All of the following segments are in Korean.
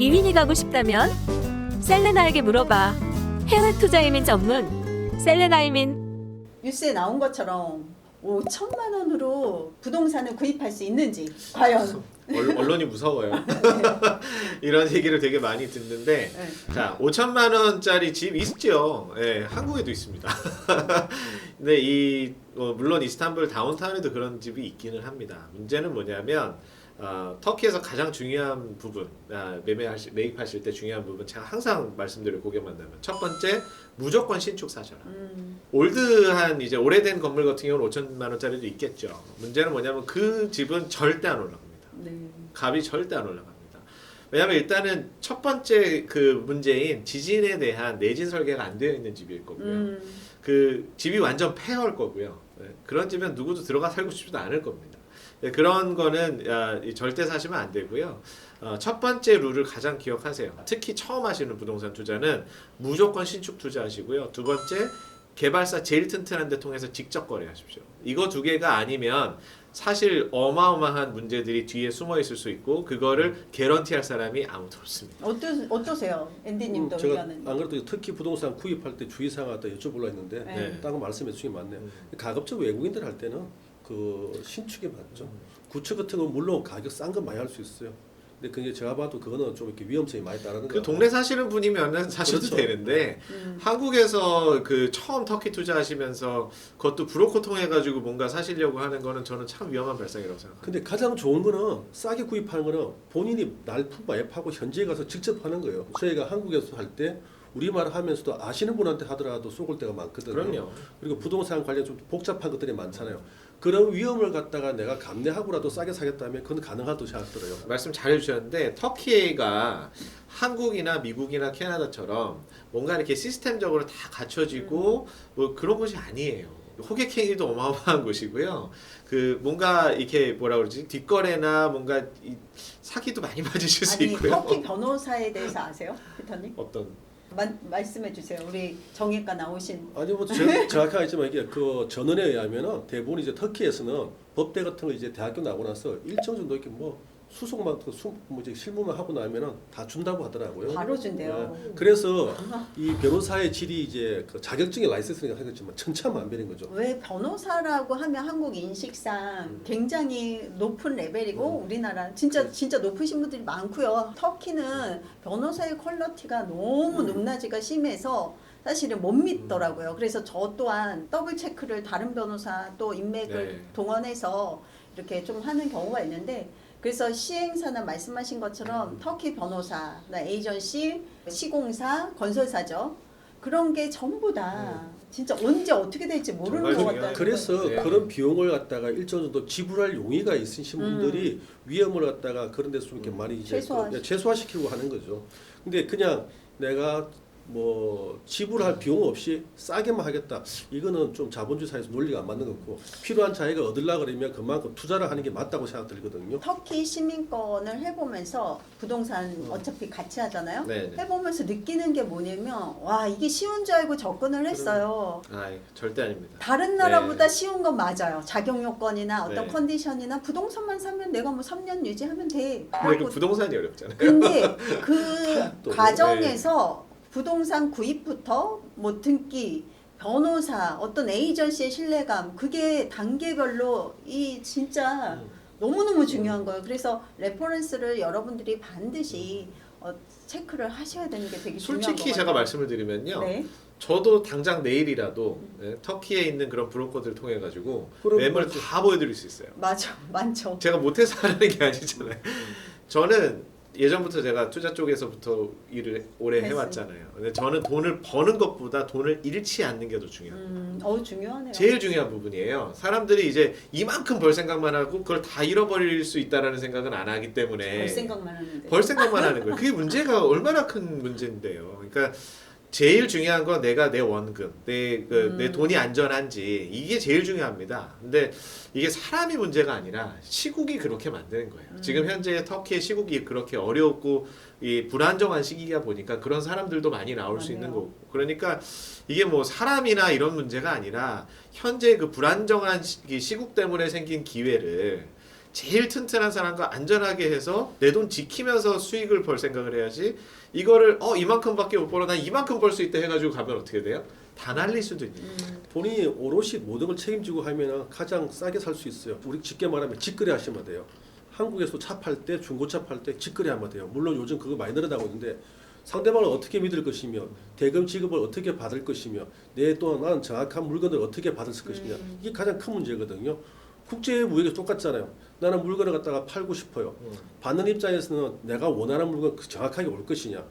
이민이 가고 싶다면 셀레나에게 물어봐. 해외 투자 이민 전문 셀레나 이민. 뉴스에 나온 것처럼 5천만 원으로 부동산을 구입할 수 있는지 과연. 언론이 무서워요. 이런 얘기를 되게 많이 듣는데 네. 자 5천만 원짜리 집 있죠. 예, 한국에도 있습니다. 근데 물론 이스탄불 다운타운에도 그런 집이 있기는 합니다. 문제는 뭐냐면 터키에서 가장 중요한 부분, 매입하실 때 중요한 부분, 제가 항상 말씀드릴 고객 만나면 첫 번째 무조건 신축 사셔라. 올드한 이제 오래된 건물 같은 경우는 5천만 원짜리도 있겠죠. 문제는 뭐냐면 그 집은 절대 안 올라갑니다. 네. 값이 절대 안 올라갑니다. 왜냐하면 일단은 첫 번째 그 문제인 지진에 대한 내진 설계가 안 되어 있는 집일 거고요. 그 집이 완전 폐허일 거고요. 그런 집은 누구도 들어가 살고 싶지도 않을 겁니다. 그런 거는 절대 사시면 안 되고요. 첫 번째 룰을 가장 기억하세요. 특히 처음 하시는 부동산 투자는 무조건 신축 투자하시고요. 두 번째, 개발사 제일 튼튼한 데 통해서 직접 거래하십시오. 이거 두 개가 아니면 사실 어마어마한 문제들이 뒤에 숨어 있을 수 있고 그거를 개런티할 사람이 아무도 없습니다. 어떠세요? 앤디님도 제가 의견은? 안 그래도 특히 부동산 구입할 때 주의사항 갖다 여쭤보려 했는데 네. 딴 거 말씀해 주신 게 맞네요. 가급적 외국인들 할 때는 그 신축이 맞죠. 구축 같은 건 물론 가격 싼 건 많이 할 수 있어요. 근데 그게 제가 봐도 그거는 좀 이렇게 위험성이 많이 따르는 그 거예요. 동네 사시는 분이면은 사셔도 그렇죠. 되는데 한국에서 그 처음 터키 투자하시면서 그것도 브로커 통해 가지고 뭔가 사시려고 하는 거는 저는 참 위험한 발상이라고 생각합니다. 근데 가장 좋은 거는 싸게 구입하는 거는 본인이 날품 매입하고 현지에 가서 직접 하는 거예요. 저희가 한국에서 할 때 우리말 하면서도 아시는 분한테 하더라도 쏘을 때가 많거든요. 그럼요. 그리고 부동산 관련 좀 복잡한 것들이 많잖아요. 그런 위험을 갖다가 내가 감내하고라도 싸게 사겠다면 그건 가능하다고 생각들어요. 말씀 잘 해주셨는데 터키가 한국이나 미국이나 캐나다처럼 뭔가 이렇게 시스템적으로 다 갖춰지고 뭐 그런 곳이 아니에요. 호객행위도 어마어마한 곳이고요. 그 뭔가 이렇게 뭐라 그러지 뒷거래나 뭔가 사기도 많이 맞으실 수 아니 있고요. 터키 변호사에 대해서 아세요? 피터님? 어떤 말씀해 주세요. 우리 정외과 나오신. 아니 뭐 정확하게 알지만 이게 그 전언에 의하면은 대부분 이제 터키에서는 법대 같은 거 이제 대학교 나고 나서 일정 정도 이렇게 뭐 수속만 뭐 이제 실무만 하고 나면은 다 준다고 하더라고요. 바로 준대요. 그래서 이 변호사의 질이 이제 그 자격증의 라이센스가 하겠지만 천차만별인 거죠. 왜 변호사라고 하면 한국 인식상 굉장히 높은 레벨이고 우리나라 진짜 높으신 분들이 많고요. 터키는 변호사의 퀄리티가 너무 높낮이가 심해서 사실은 못 믿더라고요. 그래서 저 또한 더블 체크를 다른 변호사 또 인맥을 네. 동원해서 이렇게 좀 하는 경우가 있는데, 그래서 시행사는 말씀하신 것처럼 터키 변호사, 에이전시, 시공사, 건설사죠. 그런 게 전부 다 진짜 언제 어떻게 될지 모르는 정말 것 중요하죠. 같다는 그래서 거예요. 네. 그런 비용을 갖다가 일정 정도 지불할 용의가 있으신 분들이 위험을 갖다가 그런 데서 좀 이렇게 많이 이제 최소화시키고 하는 거죠. 근데 그냥 내가 뭐 지불할 비용 없이 싸게만 하겠다. 이거는 좀 자본주의 사회에서 논리가 안 맞는 것 같고 필요한 자기가 얻으려 그러면 그만큼 투자를 하는 게 맞다고 생각들거든요. 터키 시민권을 해보면서 부동산 어차피 같이 하잖아요. 네네. 해보면서 느끼는 게 뭐냐면 와 이게 쉬운 줄 알고 접근을 했어요. 절대 아닙니다. 다른 나라보다 쉬운 건 맞아요. 자격 요건이나 어떤 네. 컨디션이나 부동산만 사면 내가 뭐 3년 유지하면 돼. 근데 그 부동산이 어렵잖아요. 근데 그 또, 과정에서 부동산 구입부터 뭐 등기, 변호사, 어떤 에이전시의 신뢰감, 그게 단계별로 이 진짜 너무너무 중요한 거예요. 그래서 레퍼런스를 여러분들이 반드시 체크를 하셔야 되는 게 되게 중요한 거예요. 솔직히 제가 말씀을 드리면요. 네. 저도 당장 내일이라도 터키에 있는 그런 브로커들 통해 가지고 그럼 매물 맞죠. 다 보여드릴 수 있어요. 맞아, 많죠. 제가 못해서 하는 게 아니잖아요. 저는 예전부터 제가 투자 쪽에서부터 일을 오래 했어요. 해왔잖아요. 근데 저는 돈을 버는 것보다 돈을 잃지 않는 게 더 중요합니다. 중요하네요. 제일 중요한 부분이에요. 사람들이 이제 이만큼 벌 생각만 하고 그걸 다 잃어버릴 수 있다라는 생각은 안 하기 때문에 벌 생각만 하는데. 벌 생각만 하는 거예요. 그게 문제가 얼마나 큰 문제인데요. 그러니까 제일 중요한 건 내가 내 원금, 내 돈이 안전한지 이게 제일 중요합니다. 근데 이게 사람이 문제가 아니라 시국이 그렇게 만드는 거예요. 지금 현재 터키의 시국이 그렇게 어렵고 이 불안정한 시기가 보니까 그런 사람들도 많이 나올 수 있는 거고. 그러니까 이게 뭐 사람이나 이런 문제가 아니라 현재 그 불안정한 시국 때문에 생긴 기회를 제일 튼튼한 사람과 안전하게 해서 내 돈 지키면서 수익을 벌 생각을 해야지. 이거를 이만큼밖에 못 벌어 난 이만큼 벌 수 있다 해가지고 가면 어떻게 돼요? 다 날릴 수도 있는 거예요. 본인이 오롯이 모든 걸 책임지고 하면 가장 싸게 살 수 있어요. 우리 쉽게 말하면 직거래 하시면 돼요. 한국에서 차 팔 때, 중고차 팔 때 직거래 하면 돼요. 물론 요즘 그거 많이 늘어나고 있는데 상대방을 어떻게 믿을 것이며 대금 지급을 어떻게 받을 것이며 나는 정확한 물건을 어떻게 받을 것이냐. 이게 가장 큰 문제거든요. 국제 무역이 똑같잖아요. 나는 물건을 갖다가 팔고 싶어요. 받는 입장에서는 내가 원하는 물건 정확하게 올 것이냐.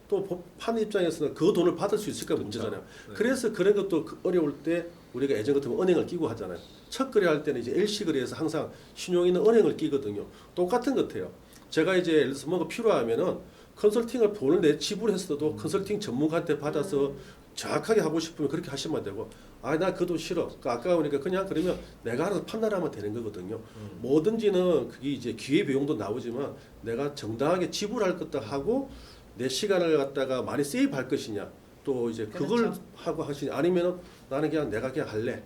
또 파는 입장에서는 그 돈을 받을 수 있을까 문제잖아요. 네. 그래서 그런 것도 어려울 때 우리가 예전 같으면 은행을 끼고 하잖아요. 첫 거래할 때는 이제 LC 거래에서 항상 신용 있는 은행을 끼거든요. 똑같은 것 같아요. 제가 이제 예를 들어서 뭐가 필요하면은 컨설팅을 돈을 내 지불했어도 컨설팅 전문가한테 받아서 정확하게 하고 싶으면 그렇게 하시면 되고 나 그 돈 싫어. 아까우니까 그냥 그러면 내가 알아서 판단하면 되는 거거든요. 뭐든지는 그게 이제 기회 비용도 나오지만 내가 정당하게 지불할 것도 하고 내 시간을 갖다가 많이 세이브할 것이냐 또 이제 그걸 그렇죠. 하고 하시냐 아니면은 나는 그냥 내가 그냥 할래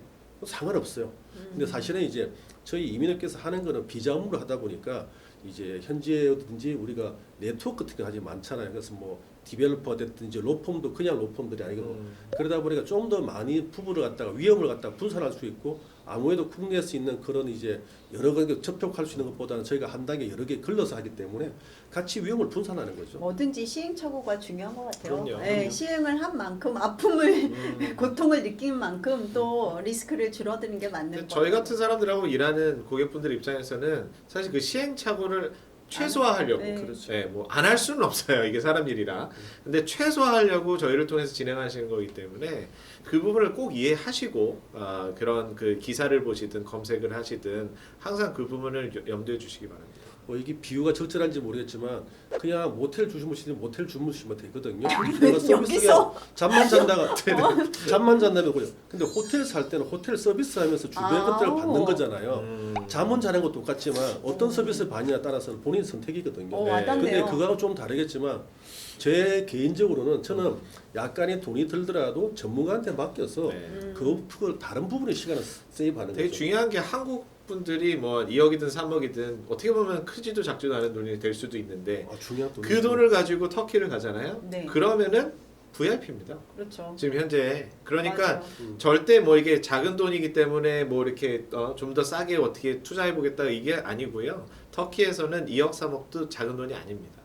상관없어요. 근데 사실은 이제 저희 이민업계에서 하는 거는 비자 업무를 하다 보니까 이제 현지에든지 우리가 네트워크 같은 게 아주 많잖아요. 그래서 뭐 디벨로퍼 됐든지 로펌도 그냥 로펌들이 아니고 그러다 보니까 좀 더 많이 부부를 갖다가 위험을 갖다가 분산할 수 있고 아무래도 국내에 수 있는 그런 이제 여러 가지 접촉할 수 있는 것보다는 저희가 한 단계 여러 개 걸러서 하기 때문에 같이 위험을 분산하는 거죠. 뭐든지 시행착오가 중요한 것 같아요. 그럼요. 네, 시행을 한 만큼 아픔을 고통을 느낀 만큼 또 리스크를 줄어드는 게 맞는 거예요. 저희 같은 사람들하고 일하는 고객분들 입장에서는 사실 그 시행착오를 최소화하려고 네. 그렇죠. 뭐 안 할 수는 없어요. 이게 사람 일이라. 근데 최소화하려고 저희를 통해서 진행하시는 거기 때문에 그 부분을 꼭 이해하시고 그런 그 기사를 보시든 검색을 하시든 항상 그 부분을 염두에 주시기 바랍니다. 뭐 이게 비유가 적절한지 모르겠지만 그냥 모텔 주무시면 모텔 주무시면 되거든요. 내가 서비스가 여기서? 잠만 잔다가 잠만 잔다면 그죠. 근데 호텔 살 때는 호텔 서비스하면서 주변 것들을 받는 거잖아요. 잠은 자는 것도 똑같지만 어떤 서비스를 받느냐에 따라서는 본인 선택이거든요. 네. 와닿네요. 근데 그거하고 좀 다르겠지만 제 개인적으로는 저는 약간의 돈이 들더라도 전문가한테 맡겨서 네. 그걸 다른 부분의 시간을 세이브하는 되게 거죠. 중요한 게 한국 분들이 뭐 2억이든 3억이든 어떻게 보면 크지도 작지도 않은 돈이 될 수도 있는데 중요한 돈이 그 돈을 가지고 터키를 가잖아요. 네. 그러면은 VIP입니다. 그렇죠. 지금 현재 그러니까 맞아요. 절대 뭐 이게 작은 돈이기 때문에 뭐 이렇게 좀 더 싸게 어떻게 투자해 보겠다 이게 아니고요. 터키에서는 2억 3억도 작은 돈이 아닙니다.